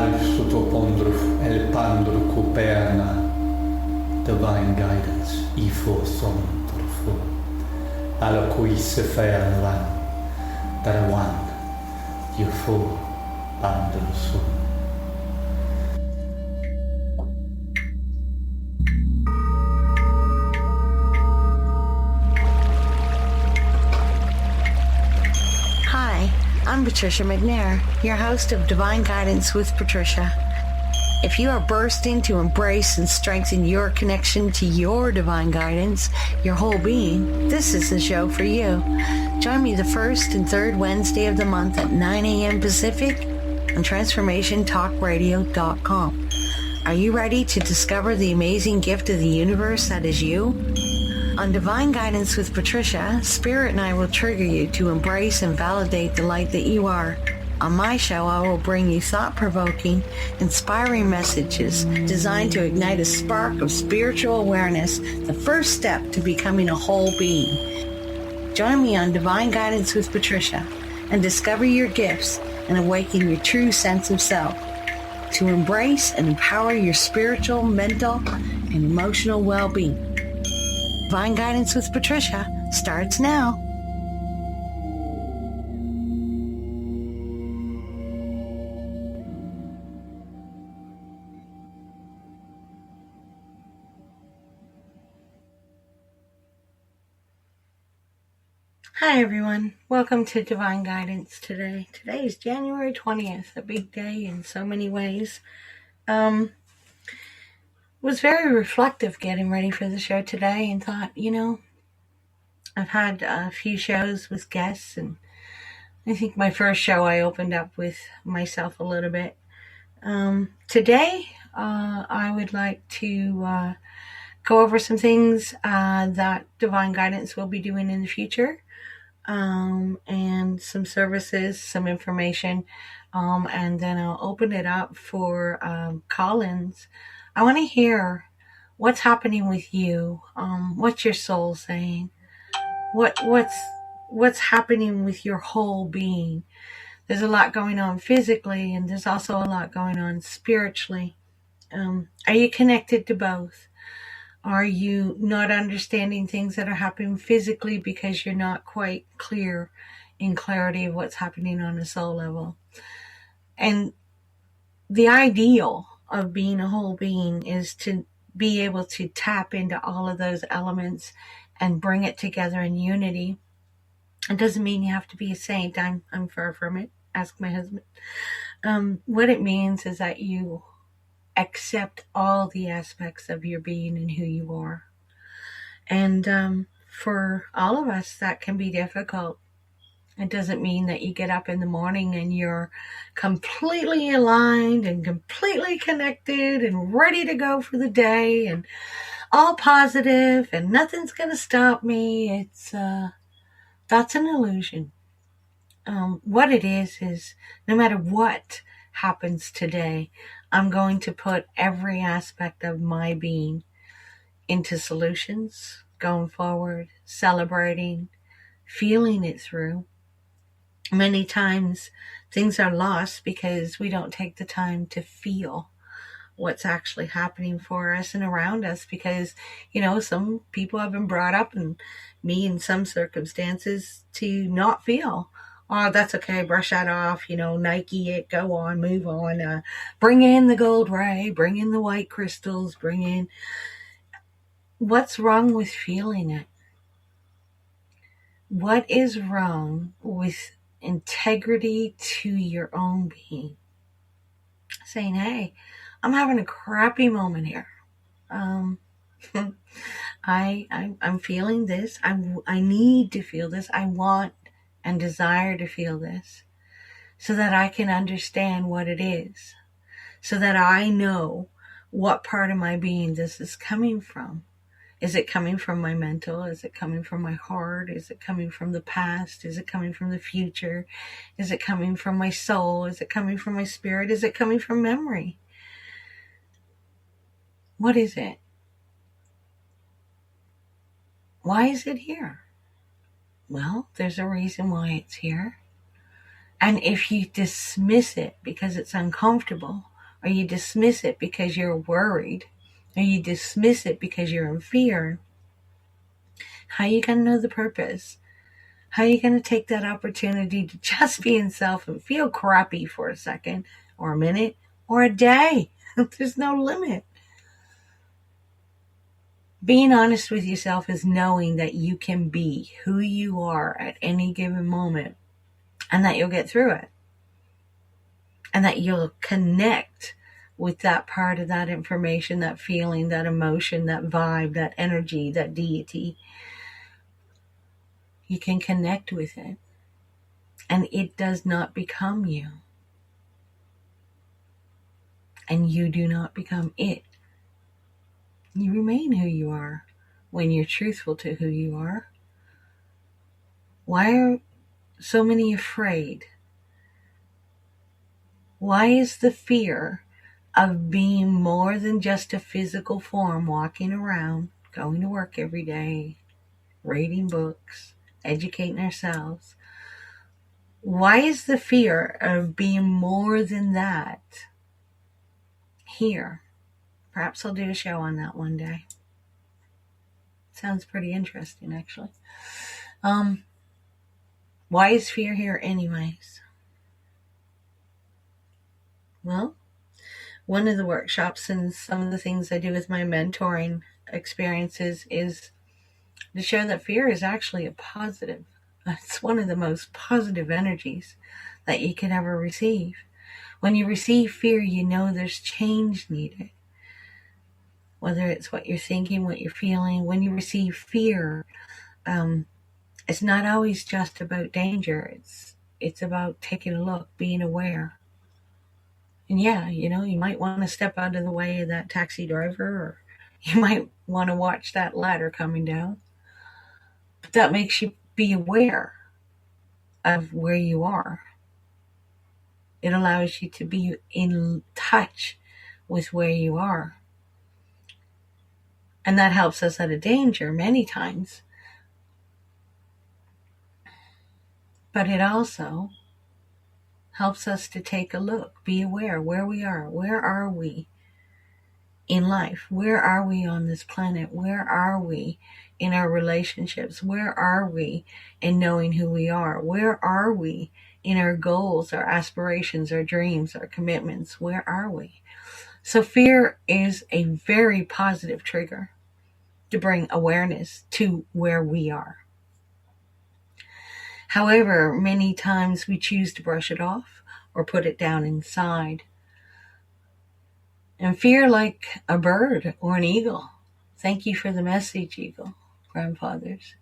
Alf Sutopondruf El Pandru Kuperna, divine guidance, Ifo Sondrufu, Alokui Sefer Lan, Darawan, Yufo Pandrusu. Hi, I'm Patricia McNair, your host of Divine Guidance with Patricia. If you are bursting to embrace and strengthen your connection to your divine guidance, your whole being, this is the show for you. Join me the first and third Wednesday of the month at 9 a.m. Pacific on TransformationTalkRadio.com. Are you ready to discover the amazing gift of the universe that is you? On Divine Guidance with Patricia, Spirit and I will trigger you to embrace and validate the light that you are. On my show, I will bring you thought-provoking, inspiring messages designed to ignite a spark of spiritual awareness, the first step to becoming a whole being. Join me on Divine Guidance with Patricia and discover your gifts and awaken your true sense of self to embrace and empower your spiritual, mental, and emotional well-being. Divine Guidance with Patricia starts now. Hi everyone, welcome to Divine Guidance today. Today is January 20th, a big day in so many ways. Was very reflective getting ready for the show today and thought, I've had a few shows with guests, and I think my first show I opened up with myself a little bit. Today, I would like to go over some things that Divine Guidance will be doing in the future. And some services, some information, and then I'll open it up for call-ins. I want to hear what's happening with you. What's your soul saying? What's happening with your whole being? There's a lot going on physically, and there's also a lot going on spiritually. Are you connected to both? Are you not understanding things that are happening physically because you're not quite clear in clarity of what's happening on a soul level? And the ideal of being a whole being is to be able to tap into all of those elements and bring it together in unity. It doesn't mean you have to be a saint. I'm far from it. Ask my husband. What it means is that you accept all the aspects of your being and who you are. And for all of us, that can be difficult. It doesn't mean that you get up in the morning and you're completely aligned and completely connected and ready to go for the day and all positive and nothing's going to stop me. That's an illusion. What it is no matter what happens today, I'm going to put every aspect of my being into solutions, going forward, celebrating, feeling it through. Many times things are lost because we don't take the time to feel what's actually happening for us and around us because, some people have been brought up, and me in some circumstances, to not feel. Oh, that's okay, brush that off, Nike it, go on, move on, bring in the gold ray, bring in the white crystals, bring in... What's wrong with feeling it? What is wrong with integrity to your own being? Saying, hey, I'm having a crappy moment here. I'm feeling this. I need to feel this. I want and desire to feel this so that I can understand what it is, so that I know what part of my being this is coming from. Is it coming from my mental? Is it coming from my heart? Is it coming from the past? Is it coming from the future? Is it coming from my soul? Is it coming from my spirit? Is it coming from memory? What is it? Why is it here? Well, there's a reason why it's here. And if you dismiss it because it's uncomfortable, or you dismiss it because you're worried, or you dismiss it because you're in fear, how are you going to know the purpose? How are you going to take that opportunity to just be in self and feel crappy for a second, or a minute, or a day? There's no limit. Being honest with yourself is knowing that you can be who you are at any given moment, and that you'll get through it, and that you'll connect with that part of that information, that feeling, that emotion, that vibe, that energy, that deity. You can connect with it, and it does not become you, and you do not become it. You remain who you are when you're truthful to who you are. Why are so many afraid? Why is the fear of being more than just a physical form, walking around, going to work every day, reading books, educating ourselves? Why is the fear of being more than that here? Perhaps I'll do a show on that one day. Sounds pretty interesting, actually. Why is fear here anyways? Well, one of the workshops and some of the things I do with my mentoring experiences is to show that fear is actually a positive. It's one of the most positive energies that you could ever receive. When you receive fear, you know there's change needed. Whether it's what you're thinking, what you're feeling. When you receive fear, it's not always just about danger. It's about taking a look, being aware. And yeah, you might want to step out of the way of that taxi driver, or you might want to watch that ladder coming down. But that makes you be aware of where you are. It allows you to be in touch with where you are. And that helps us out of danger many times. But it also helps us to take a look, be aware where we are. Where are we in life? Where are we on this planet? Where are we in our relationships? Where are we in knowing who we are? Where are we in our goals, our aspirations, our dreams, our commitments? Where are we? So fear is a very positive trigger to bring awareness to where we are. However, many times we choose to brush it off or put it down inside. And fear, like a bird or an eagle. Thank you for the message, eagle, grandfathers.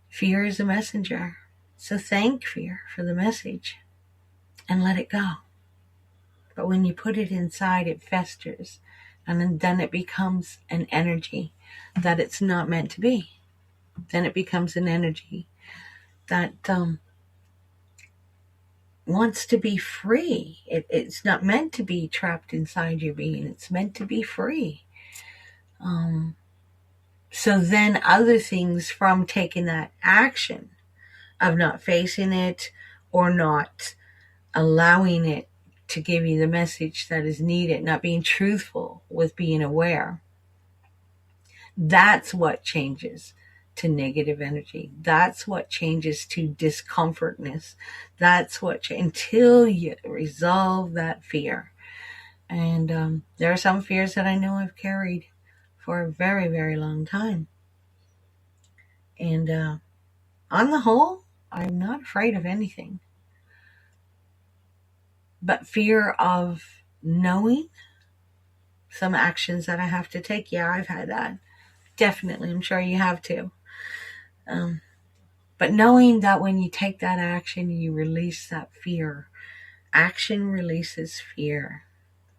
Fear is a messenger. So thank fear for the message and let it go. But when you put it inside, it festers, and then it becomes an energy that it's not meant to be. Then it becomes an energy that wants to be free. It's not meant to be trapped inside your being. It's meant to be free. So then other things from taking that action of not facing it or not allowing it to give you the message that is needed, not being truthful with being aware, that's what changes to negative energy. That's what changes to discomfortness. That's what until you resolve that fear. And there are some fears that I know I've carried for a very, very long time. And on the whole, I'm not afraid of anything. But fear of knowing some actions that I have to take, yeah, I've had that. Definitely, I'm sure you have too. But knowing that when you take that action, you release that fear. Action releases fear,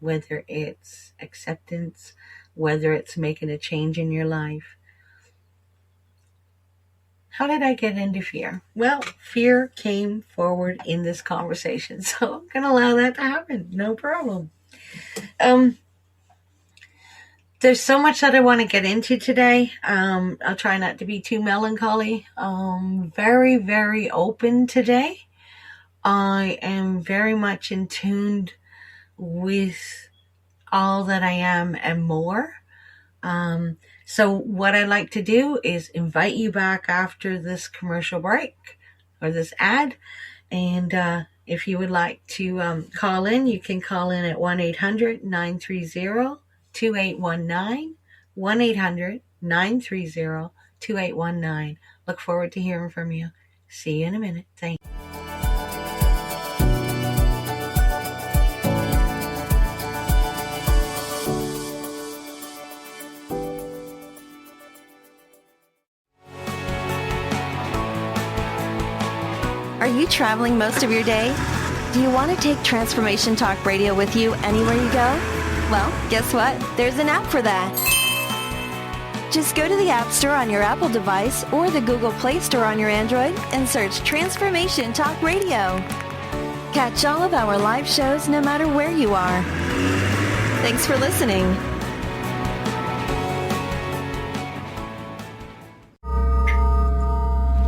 whether it's acceptance, whether it's making a change in your life. How did I get into fear? Well, fear came forward in this conversation, so I'm going to allow that to happen. No problem. There's so much that I want to get into today. I'll try not to be too melancholy. Very, very open today. I am very much in tune with all that I am and more. So what I like to do is invite you back after this commercial break or this ad. And if you would like to call in, you can call in at 1-800-930-2819, 1-800-930-2819. Look forward to hearing from you. See you in a minute. Thanks. Are you traveling most of your day? Do you want to take Transformation Talk Radio with you anywhere you go? Well, guess what? There's an app for that. Just go to the App Store on your Apple device or the Google Play Store on your Android and search Transformation Talk Radio. Catch all of our live shows no matter where you are. Thanks for listening.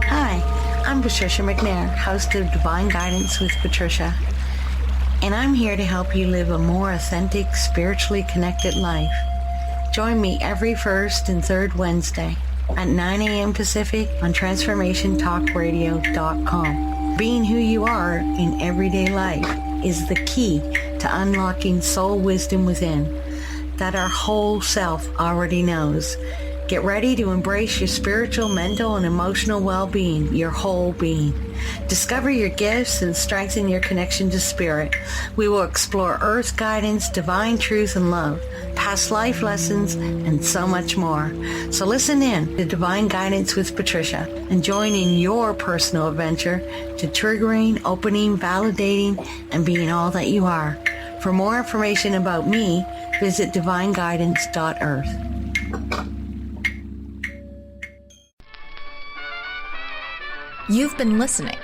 Hi, I'm Patricia McNair, host of Divine Guidance with Patricia, and I'm here to help you live a more authentic, spiritually connected life. Join me every first and third Wednesday at 9 a.m. Pacific on TransformationTalkRadio.com. Being who you are in everyday life is the key to unlocking soul wisdom within that our whole self already knows. Get ready to embrace your spiritual, mental, and emotional well-being, your whole being. Discover your gifts and strengthen your connection to spirit. We will explore earth guidance, divine truth and love, past life lessons, and so much more. So listen in to Divine Guidance with Patricia and join in your personal adventure to triggering, opening, validating, and being all that you are. For more information about me, visit divineguidance.earth. You've been listening,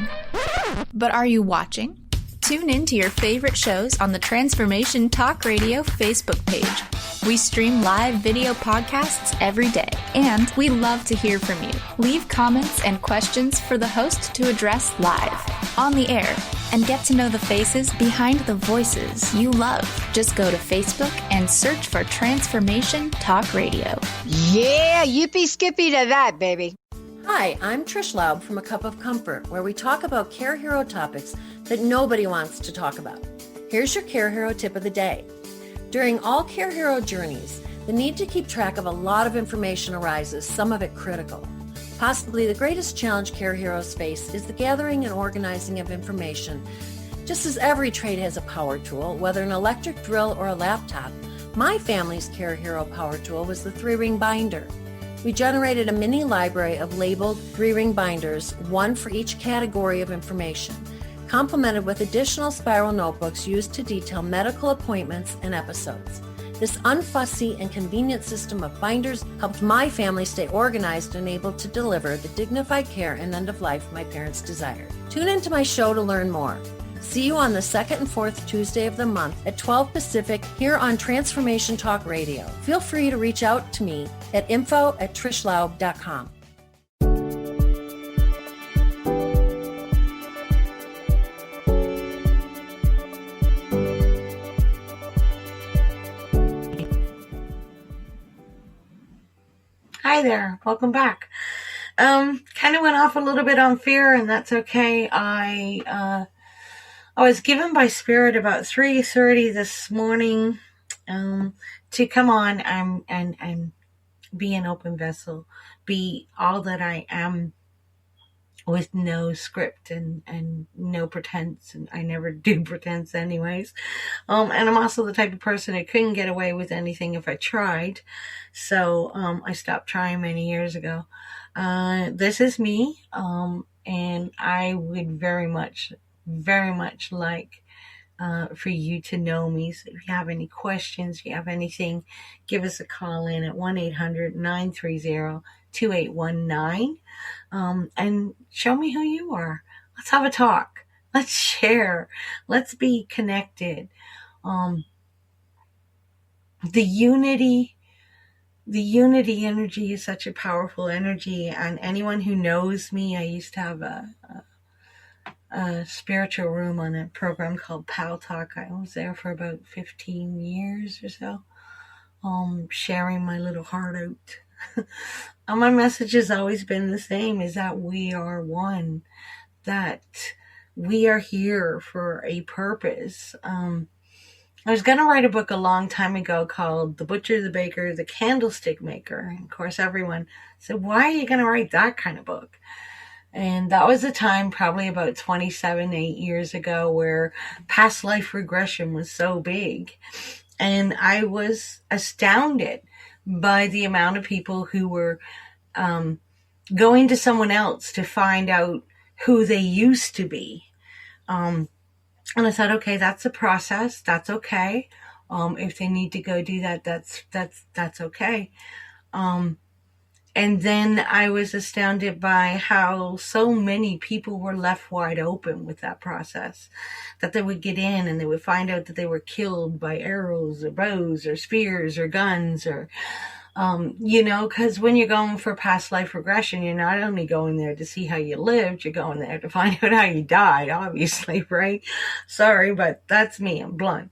but are you watching? Tune in to your favorite shows on the Transformation Talk Radio Facebook page. We stream live video podcasts every day, and we love to hear from you. Leave comments and questions for the host to address live, on the air, and get to know the faces behind the voices you love. Just go to Facebook and search for Transformation Talk Radio. Yeah, yippee skippy to that, baby. Hi, I'm Trish Laub from A Cup of Comfort, where we talk about Care Hero topics that nobody wants to talk about. Here's your Care Hero tip of the day. During all Care Hero journeys, the need to keep track of a lot of information arises, some of it critical. Possibly the greatest challenge Care Heroes face is the gathering and organizing of information. Just as every trade has a power tool, whether an electric drill or a laptop, my family's Care Hero power tool was the 3-ring binder. We generated a mini library of labeled 3-ring binders, one for each category of information, complemented with additional spiral notebooks used to detail medical appointments and episodes. This unfussy and convenient system of binders helped my family stay organized and able to deliver the dignified care and end of life my parents desired. Tune into my show to learn more. See you on the second and fourth Tuesday of the month at 12 Pacific here on Transformation Talk Radio. Feel free to reach out to me at info@trishlaub.com. Hi there, welcome back. Kind of went off a little bit on fear, and that's okay. I was given by Spirit about 3:30 this morning to come on and be an open vessel, be all that I am with no script and no pretense, and I never do pretense anyways. And I'm also the type of person that couldn't get away with anything if I tried. So I stopped trying many years ago. This is me, and I would very much like for you to know me. So if you have any questions, if you have anything, give us a call in at 1-800-930-2819 and show me who you are. Let's have a talk. Let's share. Let's be connected. The unity energy is such a powerful energy, and anyone who knows me, I used to have a spiritual room on a program called Pal Talk. I was there for about 15 years or so, sharing my little heart out. And my message has always been the same, is that we are one, that we are here for a purpose. I was going to write a book a long time ago called The Butcher, the Baker, the Candlestick Maker. And of course, everyone said, why are you going to write that kind of book? And that was a time probably about 8 years ago where past life regression was so big. And I was astounded by the amount of people who were going to someone else to find out who they used to be. And I thought, okay, that's a process. That's okay. If they need to go do that, that's okay. And then I was astounded by how so many people were left wide open with that process, that they would get in and they would find out that they were killed by arrows or bows or spears or guns or, because when you're going for past life regression, you're not only going there to see how you lived, you're going there to find out how you died, obviously, right? Sorry, but that's me. I'm blunt.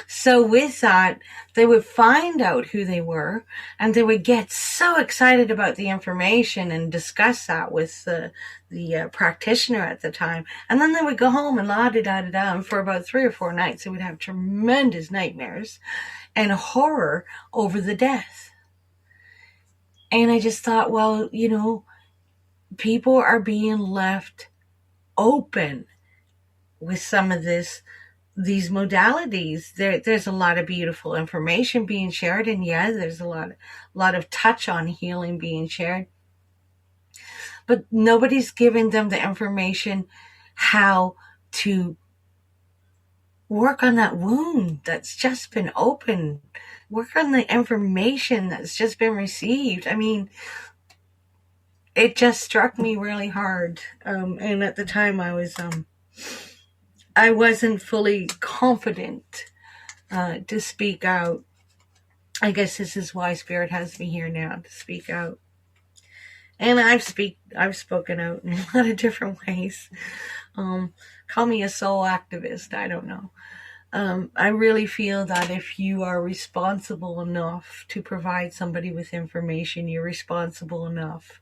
So with that, they would find out who they were and they would get so excited about the information and discuss that with the practitioner at the time. And then they would go home and la-da-da-da-da. And for about 3 or 4 nights, they would have tremendous nightmares and horror over the death. And I just thought, well, people are being left open with some of these modalities. There's a lot of beautiful information being shared, and yeah, there's a lot of touch on healing being shared. But nobody's giving them the information how to work on that wound that's just been opened. Work on the information that's just been received. I mean, it just struck me really hard. And at the time I wasn't fully confident to speak out. I guess this is why Spirit has me here now, to speak out. And I've spoken out in a lot of different ways. Call me a soul activist, I don't know. I really feel that if you are responsible enough to provide somebody with information, you're responsible enough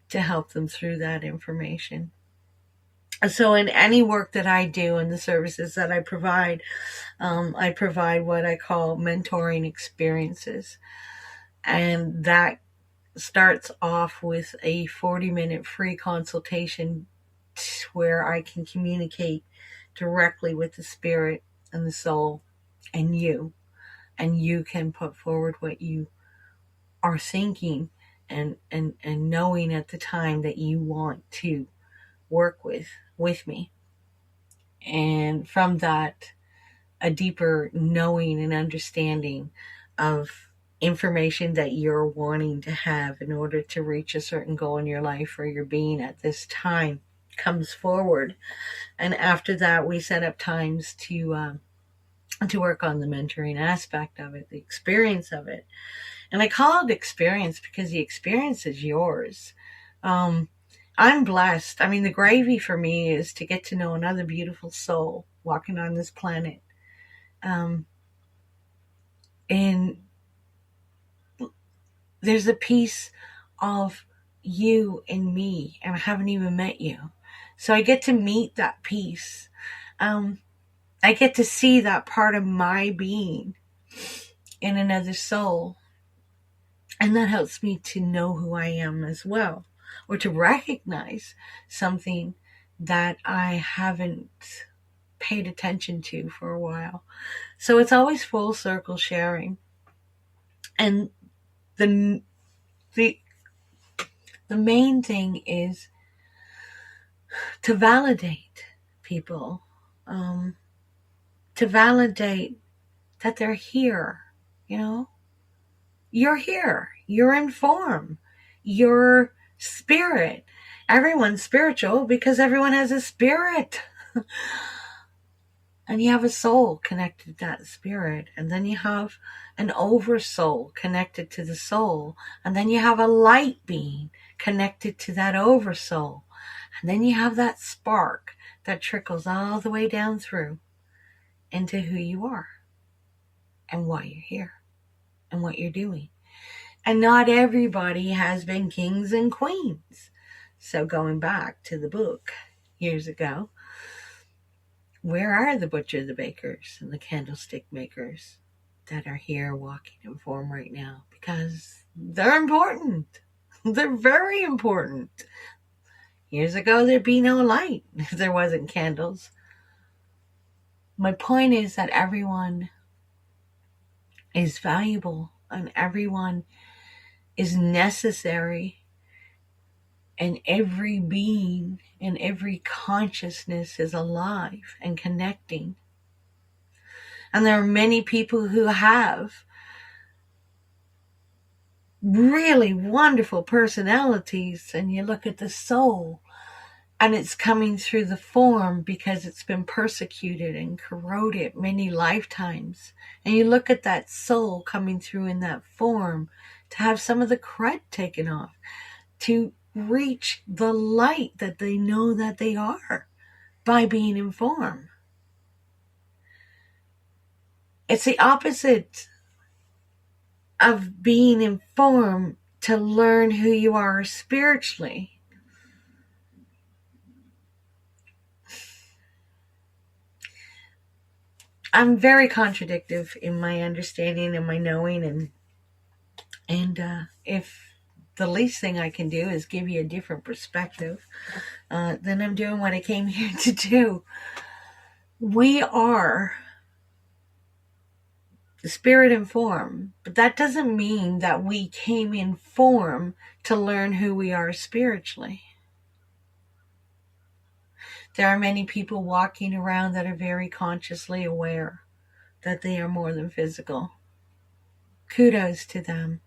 to help them through that information. So in any work that I do and the services that I provide what I call mentoring experiences. And that starts off with a 40-minute free consultation where I can communicate directly with the spirit and the soul and you can put forward what you are thinking and knowing at the time that you want to work with me. And from that, a deeper knowing and understanding of information that you're wanting to have in order to reach a certain goal in your life or your being at this time comes forward. And after that, we set up times to work on the mentoring aspect of it, the experience of it. And I call it experience because the experience is yours. I'm blessed. I mean, the gravy for me is to get to know another beautiful soul walking on this planet. And there's a piece of you in me, and I haven't even met you. So I get to meet that piece. I get to see that part of my being in another soul. And that helps me to know who I am as well, or to recognize something that I haven't paid attention to for a while. So it's always full circle sharing. And the main thing is to validate people, to validate that they're here, You're here. You're in form. You're spirit. Everyone's spiritual because everyone has a spirit. And you have a soul connected to that spirit. And then you have an oversoul connected to the soul. And then you have a light being connected to that oversoul. And then you have that spark that trickles all the way down through into who you are and why you're here and what you're doing. And not everybody has been kings and queens. So going back to the book years ago, where are the butcher, the bakers, and the candlestick makers that are here walking in form right now? Because they're important. They're very important. Years ago, there'd be no light if there wasn't candles. My point is that everyone is valuable and everyone is necessary, and every being and every consciousness is alive and connecting. And there are many people who have really wonderful personalities, and you look at the soul and it's coming through the form because it's been persecuted and corroded many lifetimes. And you look at that soul coming through in that form to have some of the crud taken off, to reach the light that they know that they are by being in form. It's the opposite of being in form to learn who you are spiritually. I'm very contradictive in my understanding and my knowing, and if the least thing I can do is give you a different perspective, then I'm doing what I came here to do. We are the spirit in form, but that doesn't mean that we came in form to learn who we are spiritually. There are many people walking around that are very consciously aware that they are more than physical. Kudos to them.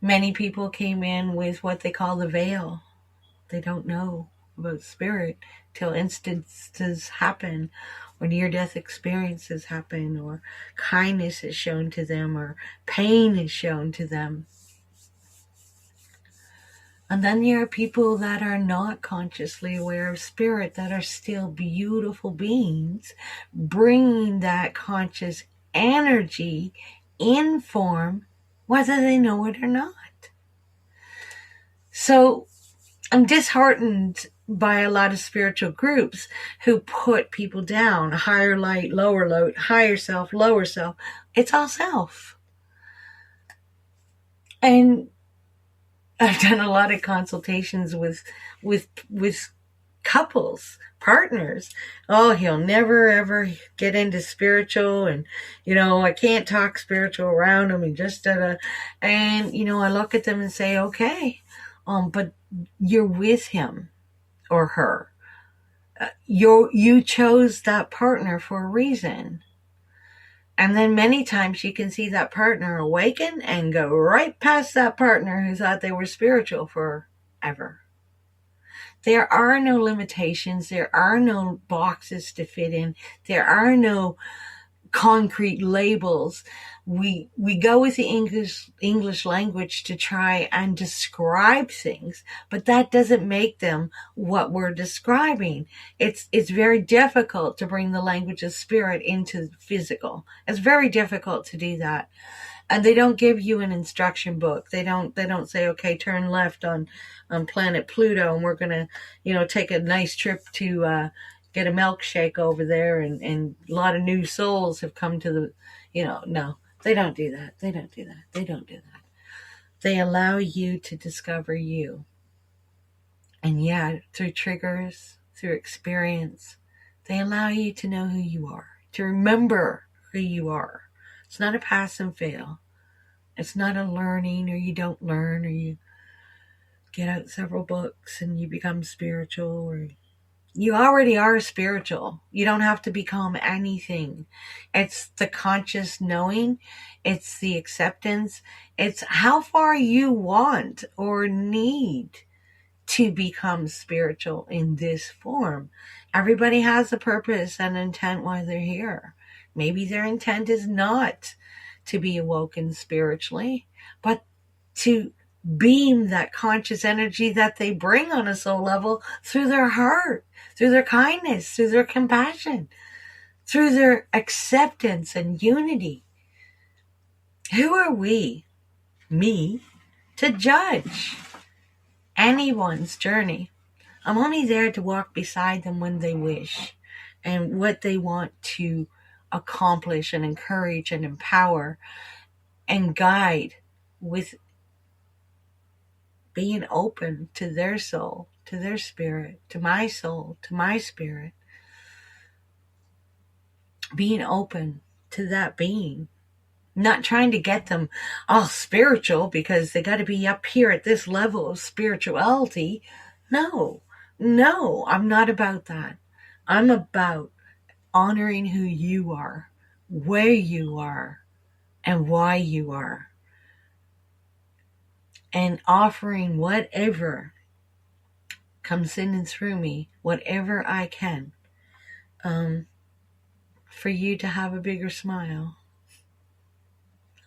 Many people came in with what they call the veil. They don't know about spirit till instances happen, or near-death experiences happen, or kindness is shown to them, or pain is shown to them. And then there are people that are not consciously aware of spirit, that are still beautiful beings, bringing that conscious energy in form, whether they know it or not. So I'm disheartened by a lot of spiritual groups who put people down, higher light, lower light, higher self, lower self. It's all self. And I've done a lot of consultations with couples, partners. Oh, he'll never ever get into spiritual, and I can't talk spiritual around him, and just and I look at them and say, okay, but you're with him or her. You chose that partner for a reason. And then many times you can see that partner awaken and go right past that partner who thought they were spiritual forever. There are no limitations. There are no boxes to fit in. There are no concrete labels. We go with the English language to try and describe things, but that doesn't make them what we're describing. It's very difficult to bring the language of spirit into physical. It's very difficult to do that. And they don't give you an instruction book. They don't say, okay, turn left on planet Pluto, and we're gonna, take a nice trip to get a milkshake over there, and a lot of new souls have come to the, no, they don't do that. They don't do that. They don't do that. They allow you to discover you. And through triggers, through experience, they allow you to know who you are, to remember who you are. It's not a pass and fail. It's not a learning, or you don't learn, or you get out several books and you become spiritual, or you already are spiritual. You don't have to become anything. It's the conscious knowing. It's the acceptance. It's how far you want or need to become spiritual in this form. Everybody has a purpose and intent why they're here. Maybe their intent is not to be awoken spiritually, but to beam that conscious energy that they bring on a soul level through their heart, through their kindness, through their compassion, through their acceptance and unity. Who are we, me, to judge anyone's journey? I'm only there to walk beside them when they wish and what they want to accomplish and encourage and empower and guide, with being open to their soul, to their spirit, to my soul, to my spirit. Being open to that being. Not trying to get them all spiritual because they got to be up here at this level of spirituality. No, I'm not about that. I'm about honoring who you are, where you are, and why you are. And offering whatever comes in and through me, whatever I can, for you to have a bigger smile,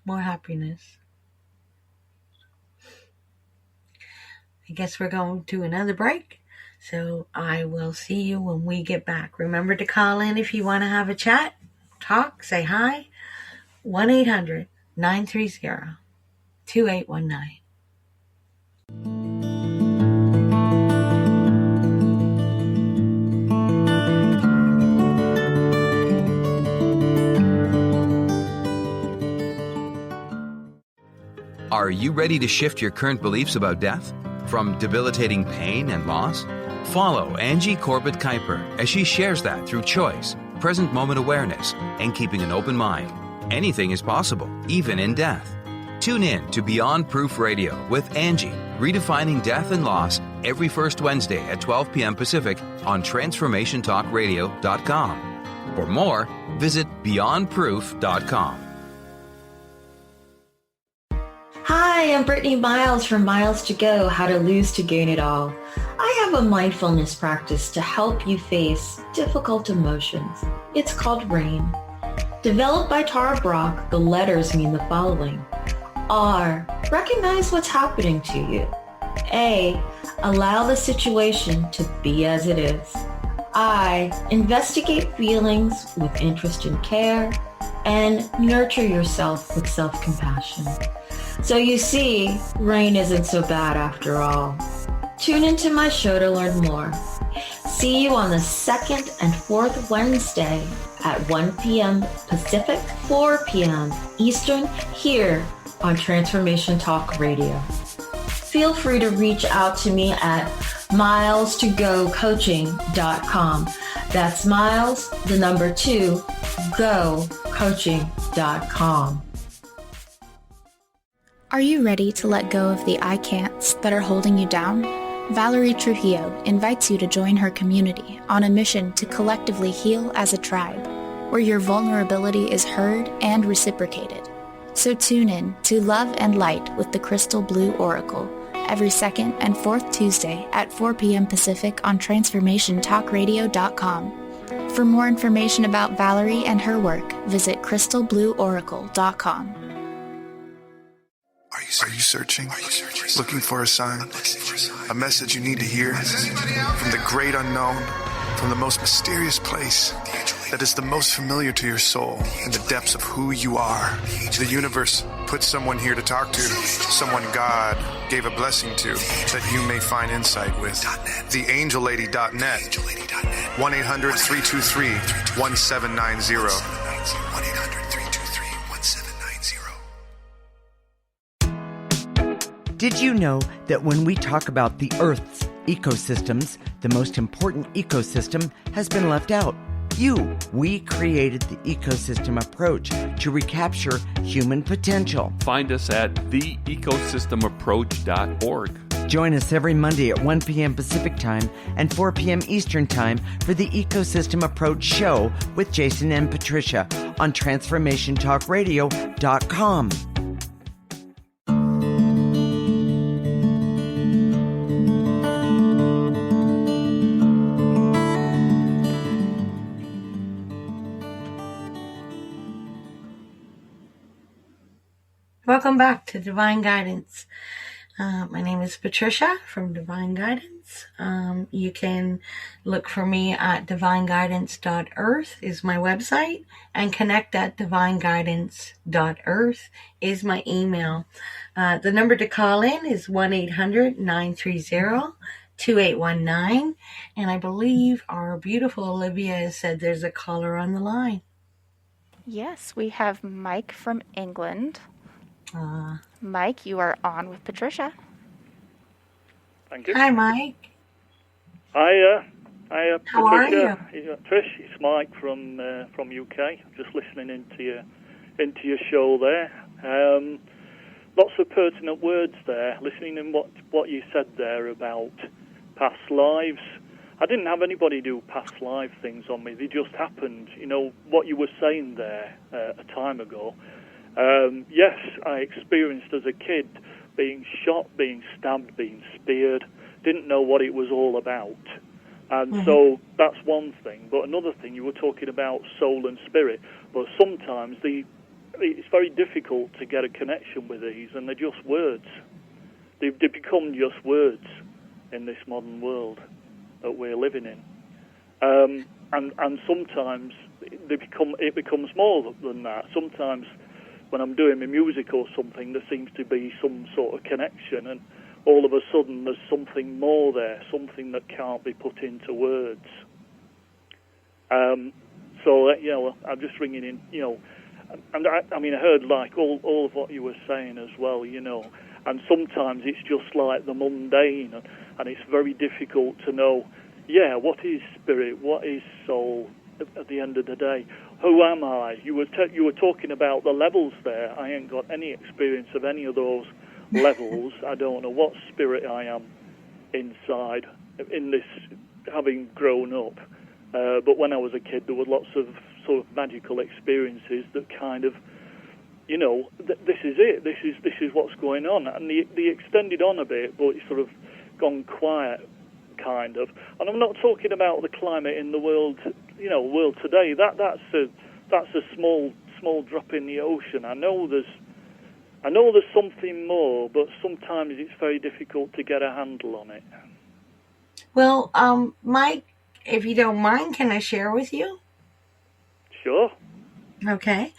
more happiness. I guess we're going to another break, so I will see you when we get back. Remember to call in if you want to have a chat, talk, say hi. 1-800-930-2819. Are you ready to shift your current beliefs about death? From debilitating pain and loss? Follow Angie Corbett Kuiper as she shares that through choice, present moment awareness, and keeping an open mind. Anything is possible, even in death. Tune in to Beyond Proof Radio with Angie, redefining death and loss, every first Wednesday at 12 p.m. Pacific on TransformationTalkRadio.com. For more, visit BeyondProof.com. Hi, I'm Brittany Miles from Miles to Go, How to Lose to Gain It All. I have a mindfulness practice to help you face difficult emotions. It's called RAIN. Developed by Tara Brach, the letters mean the following. R, recognize what's happening to you. A, allow the situation to be as it is. I, investigate feelings with interest and care, and nurture yourself with self-compassion. So you see, rain isn't so bad after all. Tune into my show to learn more. See you on the second and fourth Wednesday at 1 p.m. Pacific, 4 p.m. Eastern, here on Transformation Talk Radio. Feel free to reach out to me at miles2gocoaching.com. That's miles, the number 2, go, coaching.com. Are you ready to let go of the I can'ts that are holding you down? Valerie Trujillo invites you to join her community on a mission to collectively heal as a tribe, where your vulnerability is heard and reciprocated. So tune in to Love and Light with the Crystal Blue Oracle every second and fourth Tuesday at 4 p.m. Pacific on TransformationTalkRadio.com. For more information about Valerie and her work, visit crystalblueoracle.com. Are you searching? Looking for a sign? A message you need to hear? From the great unknown, from the most mysterious place that is the most familiar to your soul in the depths of who you are. The universe put someone here to talk to, someone God gave a blessing to, that you may find insight with. TheAngelLady.net. 1-800-323-1790. Did you know that when we talk about the Earth's ecosystems, the most important ecosystem has been left out? We created the ecosystem approach to recapture human potential. Find us at theecosystemapproach.org. Join us every Monday at 1 p.m. Pacific Time and 4 p.m. Eastern Time for the Ecosystem Approach Show with Jason and Patricia on TransformationTalkRadio.com. Welcome back to Divine Guidance. My name is Patricia from Divine Guidance. You can look for me at divineguidance.earth is my website, and connect@divineguidance.earth is my email. The number to call in is 1-800-930-2819, and I believe our beautiful Olivia has said there's a caller on the line. Yes, we have Mike from England. Mike, you are on with Patricia. Thank you. Hi, Mike. Hi, How are Patricia. Trish, it's Mike from UK. Just listening into your show there. Lots of pertinent words there. Listening in what you said there about past lives. I didn't have anybody do past life things on me. They just happened. You know what you were saying there a time ago. Yes, I experienced as a kid being shot, being stabbed, being speared. Didn't know what it was all about. And so that's one thing. But another thing, you were talking about soul and spirit. But sometimes it's very difficult to get a connection with these, and they're just words. They become just words in this modern world that we're living in. And sometimes it becomes more than that. Sometimes when I'm doing my music or something, there seems to be some sort of connection, and all of a sudden there's something more there, something that can't be put into words. So I'm just ringing in, and I heard like all of what you were saying as well, and sometimes it's just like the mundane, and it's very difficult to know, what is spirit, what is soul at the end of the day. Who am I? You were talking about the levels there. I ain't got any experience of any of those levels. I don't know what spirit I am inside in this, having grown up. But when I was a kid, there were lots of sort of magical experiences that kind of, this is it. This is what's going on. And they extended on a bit, but it's sort of gone quiet, kind of. And I'm not talking about the climate in the world, world today. That's a small drop in the ocean. I know there's something more, but sometimes it's very difficult to get a handle on it. Well, Mike, if you don't mind, can I share with you? Sure. Okay.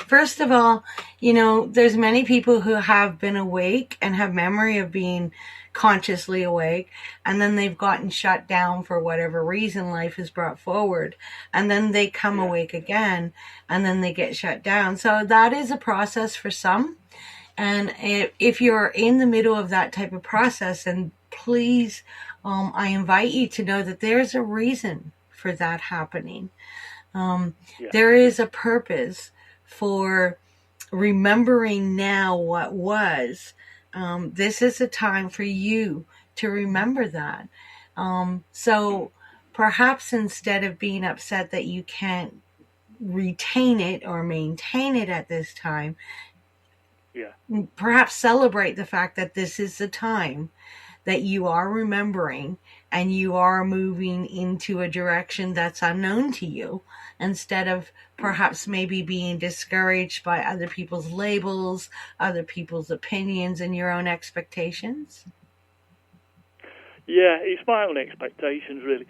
First of all, there's many people who have been awake and have memory of being consciously awake, and then they've gotten shut down for whatever reason life has brought forward, and then they come awake again, and then they get shut down. So that is a process for some. And if you're in the middle of that type of process, and please, I invite you to know that there's a reason for that happening. There is a purpose for remembering now what was. This is a time for you to remember that. So perhaps instead of being upset that you can't retain it or maintain it at this time, perhaps celebrate the fact that this is the time that you are remembering and you are moving into a direction that's unknown to you, instead of perhaps maybe being discouraged by other people's labels, other people's opinions, and your own expectations? Yeah, it's my own expectations, really.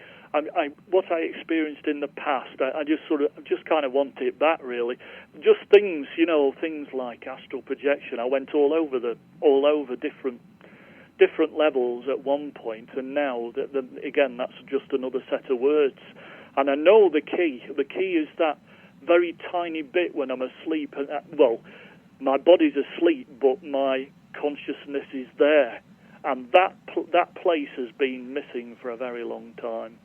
What I experienced in the past, I just kind of want it back, really. Just things, things like astral projection. I went all over different levels at one point, and now again, that's just another set of words. And I know the key. The key is that very tiny bit when I'm asleep. My body's asleep, but my consciousness is there, and that place has been missing for a very long time.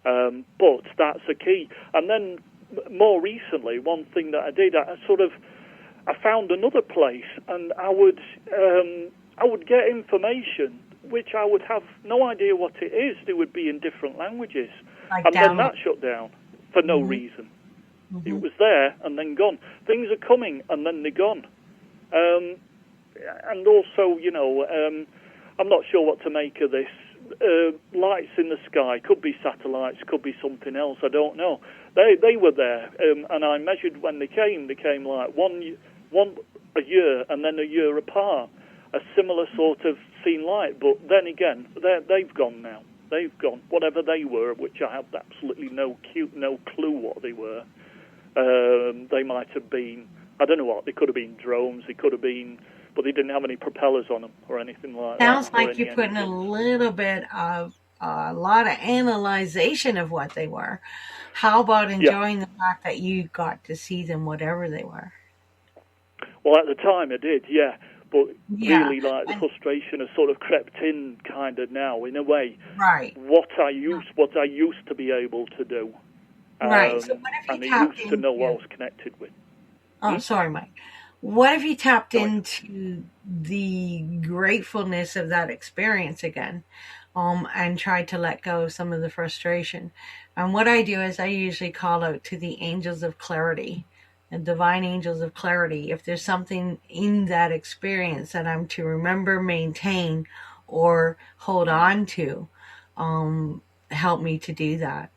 But that's a key. And then more recently, one thing that I did, I found another place, and I would get information which I would have no idea what it is. They would be in different languages, then that shut down for no reason. It was there and then gone. Things are coming and then they're gone. And also, I'm not sure what to make of this. Lights in the sky, could be satellites, could be something else, I don't know. They were there, and I measured when they came like one a year and then a year apart. a similar sort of seen light. But then again, they've gone now. They've gone. Whatever they were, which I have absolutely no clue what they were. They might have been, I don't know what, they could have been drones, they could have been, but they didn't have any propellers on them or anything like that. Sounds like you're putting a little bit of a lot of analyzation of what they were. How about enjoying the fact that you got to see them, whatever they were? Well, at the time I did, yeah. But really, like, the frustration has sort of crept in, kind of now, in a way. Right. What I used to be able to do. Right. So what if you tapped used to know what I was connected with. Oh, sorry, Mike. What if you tapped into the gratefulness of that experience again, and tried to let go of some of the frustration? And what I do is I usually call out to the angels of clarity, the divine angels of clarity. If there's something in that experience that I'm to remember, maintain, or hold on to, help me to do that.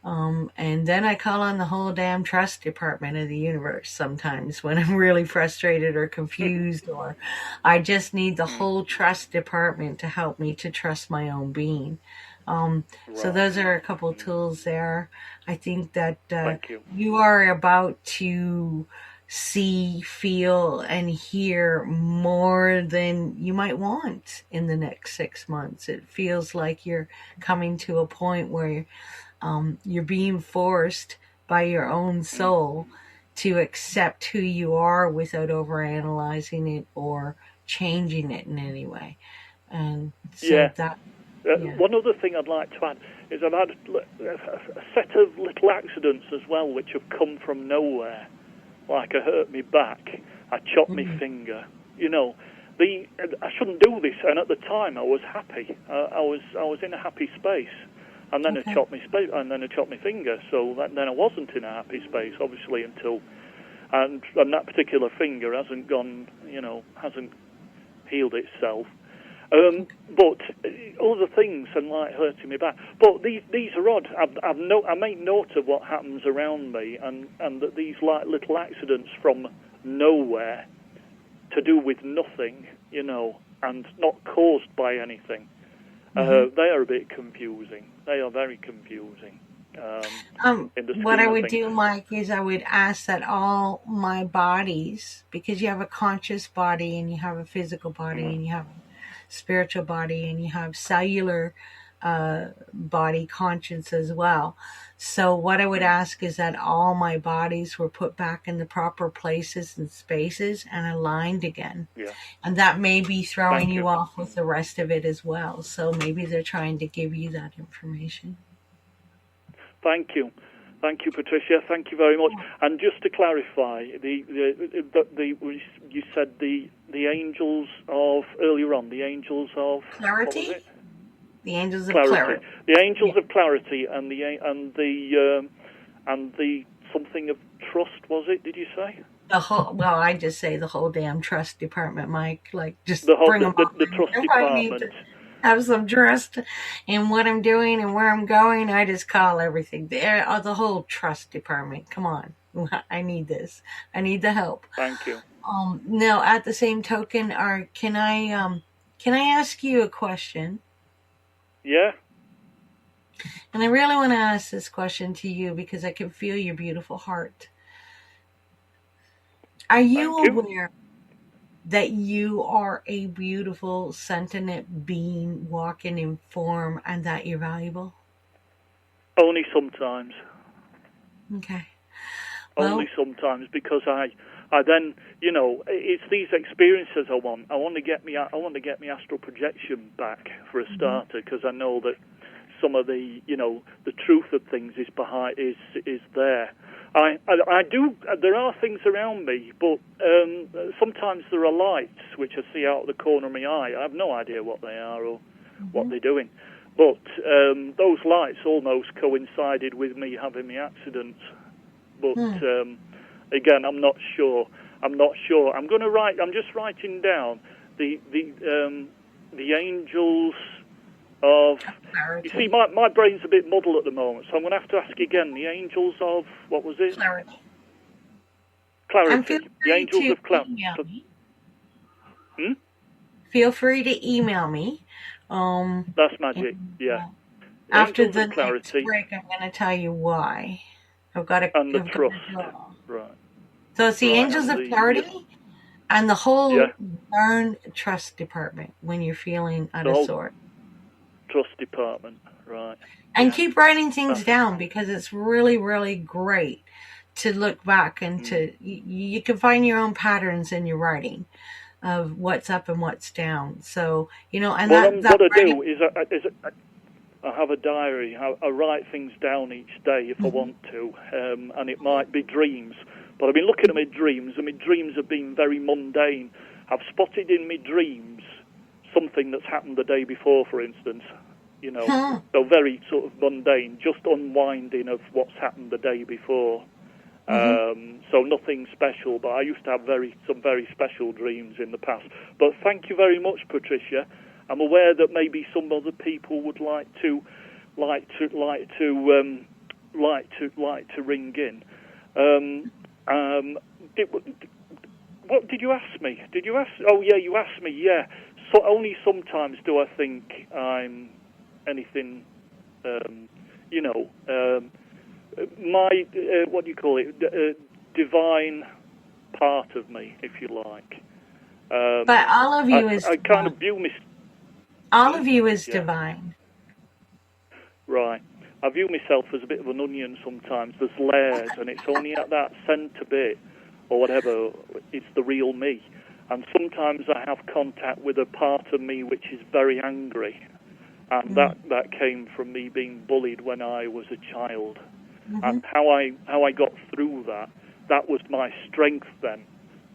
And then I call on the whole damn trust department of the universe sometimes when I'm really frustrated or confused, or I just need the whole trust department to help me to trust my own being. So those are a couple tools there. I think that you are about to see, feel, and hear more than you might want in the next 6 months. It feels like you're coming to a point where you're being forced by your own soul to accept who you are without overanalyzing it or changing it in any way. And so one other thing I'd like to add is I've had a set of little accidents as well which have come from nowhere. Like I hurt my back, I chopped my finger. You know, I shouldn't do this, and at the time I was happy. I was in a happy space. And then I chopped my finger. So then I wasn't in a happy space, obviously, until and that particular finger hasn't gone, hasn't healed itself. But other things and like hurting me back. But these are odd. I make note of what happens around me, and that these like little accidents from nowhere, to do with nothing, and not caused by anything. They are a bit confusing. They are very confusing. What I would do, Mike, is I would ask that all my bodies, because you have a conscious body and you have a physical body and you have a spiritual body and you have cellular body conscience as well. So what I would ask is that all my bodies were put back in the proper places and spaces and aligned again. Yeah. And that may be throwing you off with the rest of it as well. So maybe they're trying to give you that information. Thank you, Patricia. Thank you very much. And just to clarify, you said the angels of earlier on, the angels of clarity. The angels of clarity. The angels of clarity and the something of trust, was it? Did you say? I just say the whole damn trust department, Mike. Like, just bring them the trust department. Have some trust in what I'm doing and where I'm going. I just call everything the whole trust department. Come on, I need this. I need the help. Thank you. Now, at the same token, can I ask you a question? Yeah. And I really want to ask this question to you because I can feel your beautiful heart. Are you aware that you are a beautiful, sentient being walking in form and that you're valuable? Only sometimes. Okay. Only sometimes, because I then, it's these experiences I want. I want to get me astral projection back for a starter, because I know that some of the, the truth of things is there. I do. There are things around me, but sometimes there are lights which I see out of the corner of my eye. I have no idea what they are or what they're doing. But those lights almost coincided with me having the accident. But again, I'm not sure. I'm going to write. I'm just writing down the angels of. You see, my brain's a bit muddled at the moment, so I'm going to have to ask again. The angels of, what was it? Clarity. The angels of clarity. feel free to email me. That's magic, yeah. After Angels the of next clarity break, I'm going to tell you why. I've got to. and the I've got trust. to draw. Right. So it's the Right, Angels and of the- Clarity and the whole Yeah. darn trust department when you're feeling out The of whole sort. trust department, right. And keep writing things down because it's really, really great to look back and to you can find your own patterns in your writing of what's up and what's down. So and what I do is I have a diary. I write things down each day if I want to, and it might be dreams. But I've been looking at my dreams, and my dreams have been very mundane. I've spotted in my dreams something that's happened the day before, for instance. So very sort of mundane, just unwinding of what's happened the day before. So nothing special, but I used to have some very special dreams in the past. But thank you very much, Patricia. I'm aware that maybe some other people would like to ring in. What did you ask me? Did you ask? Oh yeah, you asked me. Yeah. So only sometimes do I think I'm anything. My what do you call it? Divine part of me, if you like. But all of you is I kind of view me. All of you is divine. Right. I view myself as a bit of an onion sometimes. There's layers, and it's only at that centre bit, or whatever, it's the real me. And sometimes I have contact with a part of me which is very angry. And that came from me being bullied when I was a child. And how I got through that was my strength then.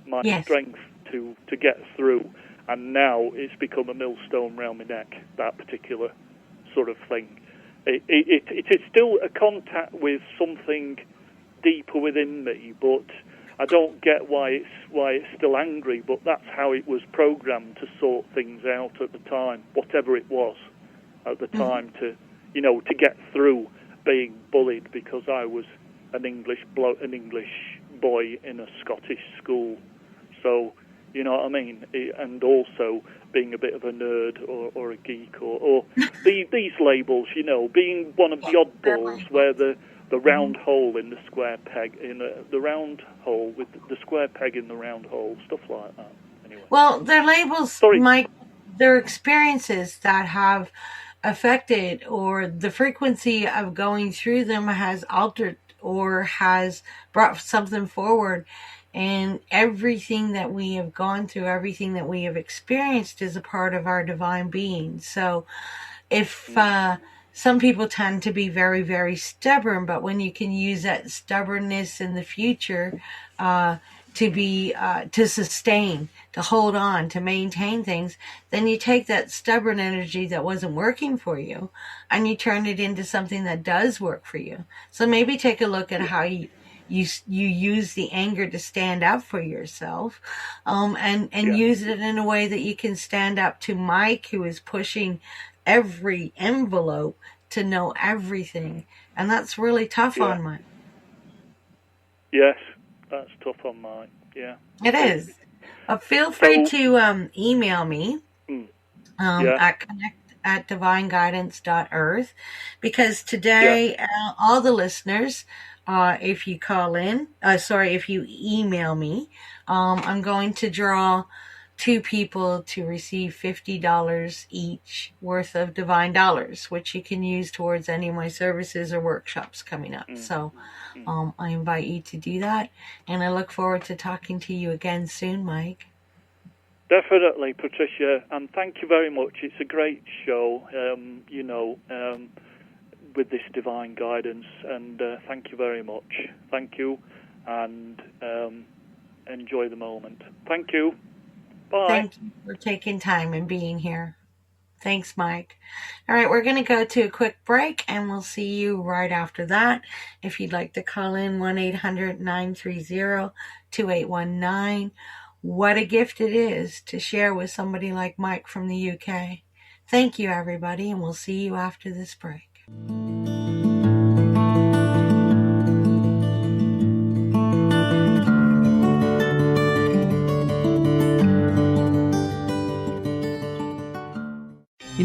My strength to get through. And now it's become a millstone round my neck, that particular sort of thing. It is still a contact with something deeper within me, but I don't get why it's still angry. But that's how it was programmed to sort things out at the time, whatever it was at the time, to get through being bullied because I was an English boy in a Scottish school. So. You know what I mean? And also being a bit of a nerd or a geek or these labels, being one of the oddballs where the round hole in the square peg, the round hole with the square peg in the round hole, stuff like that. Anyway. Well, they're labels, Mike, they're experiences that have affected or the frequency of going through them has altered or has brought something forward. And everything that we have gone through, everything that we have experienced is a part of our divine being. So if some people tend to be very, very stubborn, but when you can use that stubbornness in the future to sustain, to hold on, to maintain things, then you take that stubborn energy that wasn't working for you and you turn it into something that does work for you. So maybe take a look at how you use the anger to stand up for yourself, and use it in a way that you can stand up to Mike, who is pushing every envelope to know everything. And that's really tough on Mike. Yes, that's tough on Mike, yeah. It is. Feel free to email me at connect@divineguidance.earth, because today all the listeners, if you if you email me, I'm going to draw 2 people to receive $50 each worth of divine dollars, which you can use towards any of my services or workshops coming up. So I invite you to do that, and I look forward to talking to you again soon, Mike. Definitely, Patricia, and thank you very much. It's a great show, with this divine guidance, and thank you very much. Thank you, and enjoy the moment. Thank you. Bye. Thank you for taking time and being here. Thanks, Mike. All right, we're going to go to a quick break, and we'll see you right after that. If you'd like to call in, 1-800-930-2819. What a gift it is to share with somebody like Mike from the UK. Thank you, everybody, and we'll see you after this break.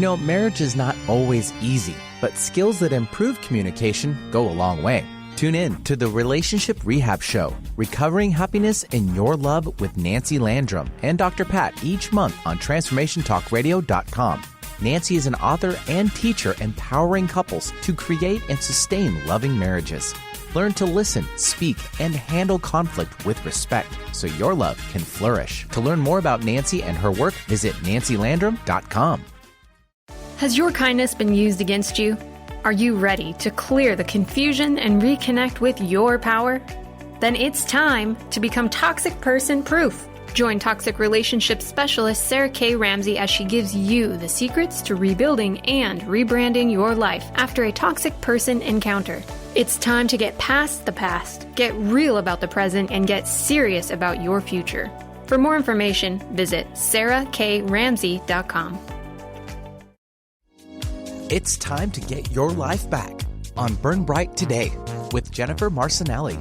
know, marriage is not always easy, but skills that improve communication go a long way. Tune in to the Relationship Rehab Show, Recovering Happiness in Your Love with Nancy Landrum and Dr. Pat each month on TransformationTalkRadio.com. Nancy is an author and teacher empowering couples to create and sustain loving marriages. Learn to listen, speak, and handle conflict with respect so your love can flourish. To learn more about Nancy and her work, visit nancylandrum.com. Has your kindness been used against you? Are you ready to clear the confusion and reconnect with your power? Then it's time to become toxic person proof. Join toxic relationship specialist Sarah K. Ramsey as she gives you the secrets to rebuilding and rebranding your life after a toxic person encounter. It's time to get past the past, get real about the present, and get serious about your future. For more information, visit sarahkramsey.com. It's time to get your life back on Burn Bright Today with Jennifer Marcinelli.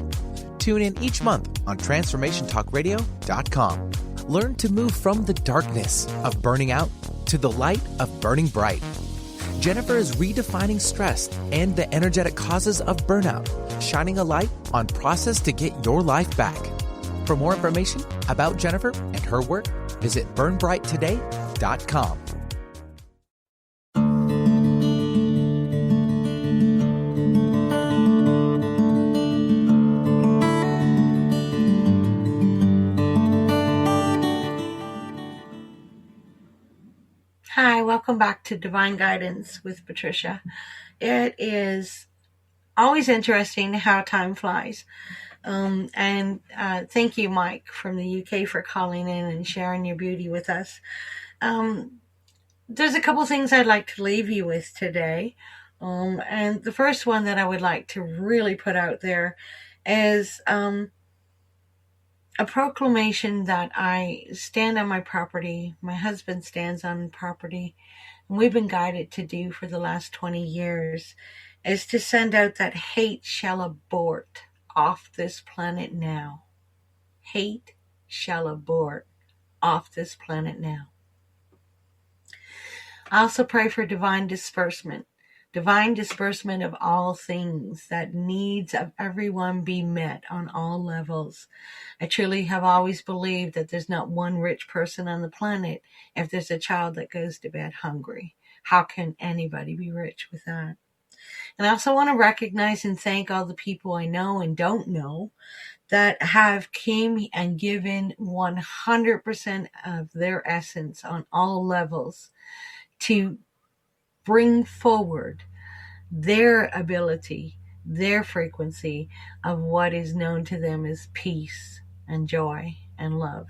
Tune in each month on TransformationTalkRadio.com. Learn to move from the darkness of burning out to the light of burning bright. Jennifer is redefining stress and the energetic causes of burnout, shining a light on process to get your life back. For more information about Jennifer and her work, visit burnbrighttoday.com. Hi, welcome back to Divine Guidance with Patricia. It is always interesting how time flies. Thank you, Mike, from the UK, for calling in and sharing your beauty with us. There's a couple things I'd like to leave you with today. And the first one that I would like to really put out there is a proclamation that I stand on my property. My husband stands on property, and we've been guided to do for the last 20 years, is to send out that hate shall abort off this planet now. Hate shall abort off this planet now. I also pray for divine disbursement of all things, that needs of everyone be met on all levels. I truly have always believed that there's not one rich person on the planet if there's a child that goes to bed hungry. How can anybody be rich with that? And I also want to recognize and thank all the people I know and don't know that have came and given 100% of their essence on all levels to bring forward their ability, their frequency of what is known to them as peace and joy and love.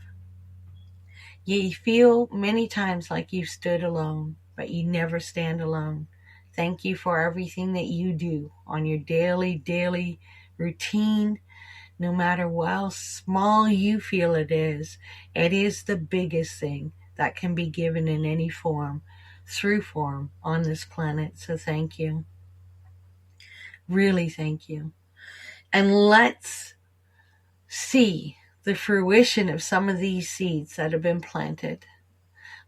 You feel many times like you've stood alone, but you never stand alone. Thank you for everything that you do on your daily routine. No matter how small you feel it is the biggest thing that can be given in any form, through form on this planet. So thank you. Really thank you. And let's see the fruition of some of these seeds that have been planted.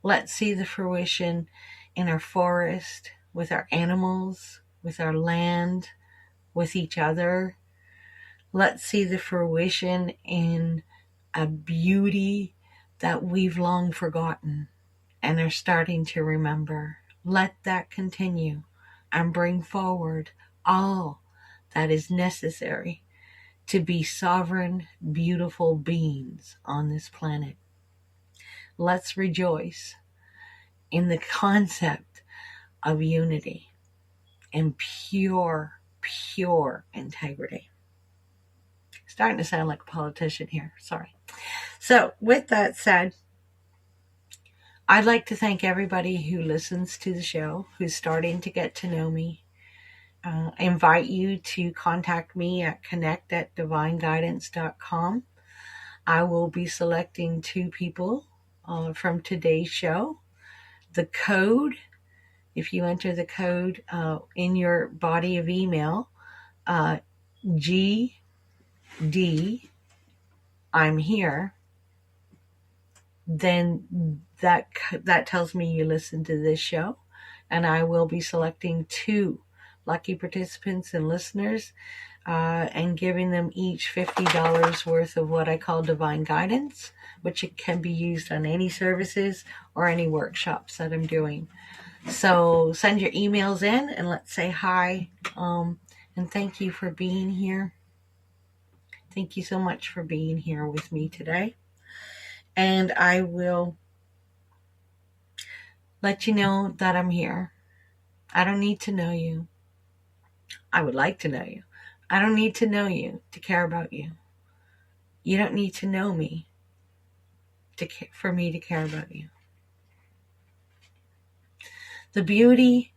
Let's see the fruition in our forest, with our animals, with our land, with each other. Let's see the fruition in a beauty that we've long forgotten and are starting to remember. Let that continue and bring forward all that is necessary to be sovereign, beautiful beings on this planet. Let's rejoice in the concept of unity and pure integrity. Starting to sound like a politician here. Sorry. So with that said, I'd like to thank everybody who listens to the show, who's starting to get to know me. I invite you to contact me at connect@divineguidance.com. I will be selecting 2 people from today's show. The code, if you enter the code in your body of email, GD, I'm here, then that tells me you listen to this show. and I will be selecting 2 lucky participants and listeners and giving them each $50 worth of what I call divine guidance, which it can be used on any services or any workshops that I'm doing. So send your emails in and let's say hi. And thank you for being here. Thank you so much for being here with me today. And I will let you know that I'm here. I don't need to know you. I would like to know you. I don't need to know you to care about you. You don't need to know me for me to care about you. The beauty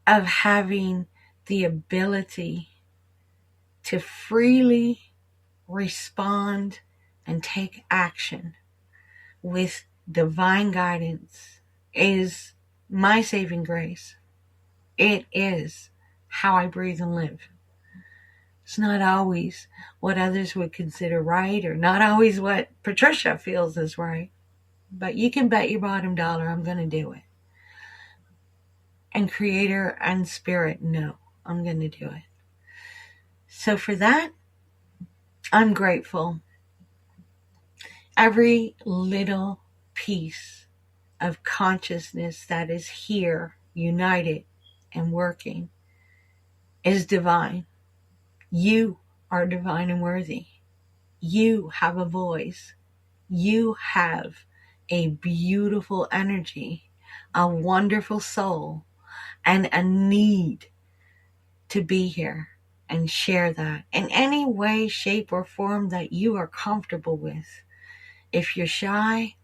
of having the ability to freely respond and take action with divine guidance is my saving grace. It is how I breathe and live. It's not always what others would consider right, or not always what Patricia feels is right. But you can bet your bottom dollar I'm going to do it. And Creator and Spirit know I'm going to do it. So for that, I'm grateful. Every little piece of consciousness that is here, united and working, is divine. You are divine and worthy. You have a voice. You have a beautiful energy, a wonderful soul, and a need to be here and share that in any way, shape, or form that you are comfortable with. If you're shy,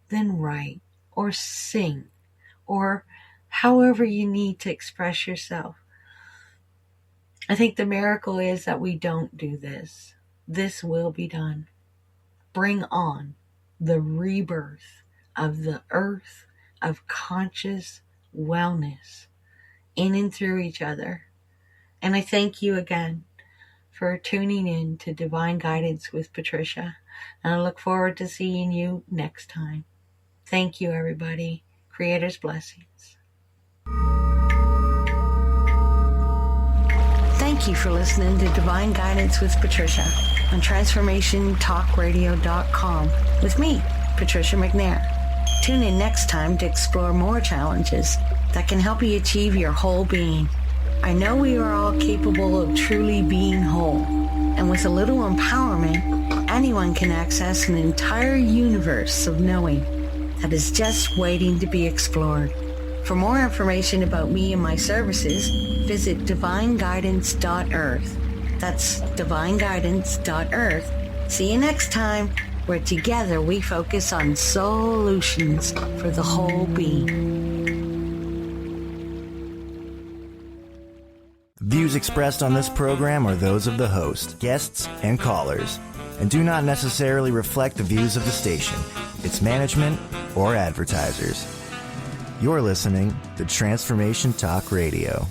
then write or sing or however you need to express yourself. I think the miracle is that we don't do this. This will be done. Bring on the rebirth of the earth of conscious wellness in and through each other. And I thank you again for tuning in to Divine Guidance with Patricia. And I look forward to seeing you next time. Thank you, everybody. Creator's blessings. Thank you for listening to Divine Guidance with Patricia on TransformationTalkRadio.com with me, Patricia McNair. Tune in next time to explore more challenges that can help you achieve your whole being. I know we are all capable of truly being whole, and with a little empowerment, anyone can access an entire universe of knowing that is just waiting to be explored. For more information about me and my services, visit divineguidance.earth. That's divineguidance.earth. See you next time, where together we focus on solutions for the whole being. Views expressed on this program are those of the host, guests, and callers, and do not necessarily reflect the views of the station, its management, or advertisers. You're listening to Transformation Talk Radio.